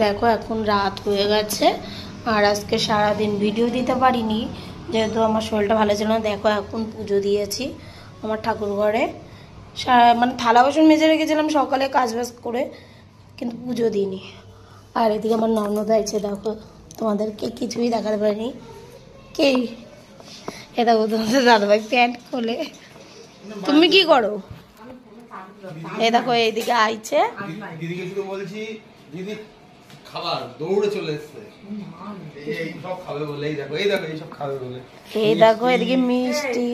দেখো এখন রাত হয়ে গেছে আর আজকে সারাদিন ভিডিও দিতে পারিনি যেহেতু আমার শরীরটা ভালো ছিল না। দেখো এখন পুজো দিয়েছি আমার ঠাকুর ঘরে, মানে থালা বাসন মেজে রেখেছিলাম সকালে কাজ বাজ করে, কিন্তু পুজো দিইনি। আর এদিকে আমার ননদ আছে, দেখো তোমাদেরকে কিছুই দেখাতে পারিনি। কে এ দেখো তোমাদের দাদাভাই প্যান্ট খোলে। তুমি কি করো? এই দেখো এইদিকে আইছে দিদিকে শুধু বলছি দিদি খাবার দৌড়ে চলে এসছে, এই সব খাবে বলে। এই দেখো এই সব খাবে বলে। এই দেখো এদিকে মিষ্টি।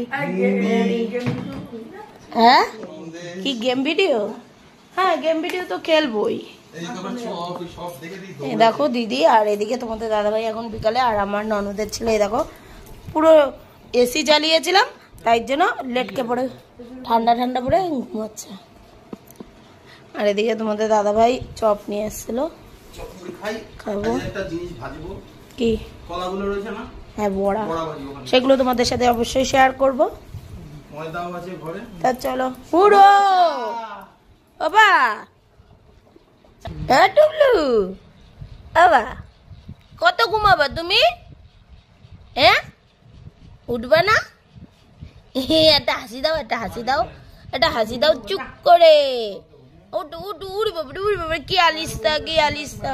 হ্যাঁ কি গেম ভিডিও? হ্যাঁ গেম ভিডিও তো খেলবোই। এই দেখো দিদি, আর এদিকে তোমাদের দাদাভাই এখন বিকালে, আর আমার ননদের ছেলে এই দেখো পুরো এসি চালিয়েছিলাম তাই জন্য লেটকে পড়ে ঠান্ডা ঠান্ডা পড়ে ঘুমাচ্ছে। আর এদিকে তোমাদের দাদাভাই চপ নিয়ে এসেছিল, খাবো। কি হ্যাঁ বড়া, সেগুলো তোমাদের সাথে অবশ্যই শেয়ার করবো। তা চলো পুরো বাবা টুবলু বাবা কত ঘুমাবা তুমি? হ্যাঁ উঠবা না? একটা হাসি দাও, একটা হাসি দাও, একটা হাসি দাও চুপ করে। উঠ উঠ উড়ি বাবা, উড়ি বাবা। কি আলিস্তা, কি আলিস্তা।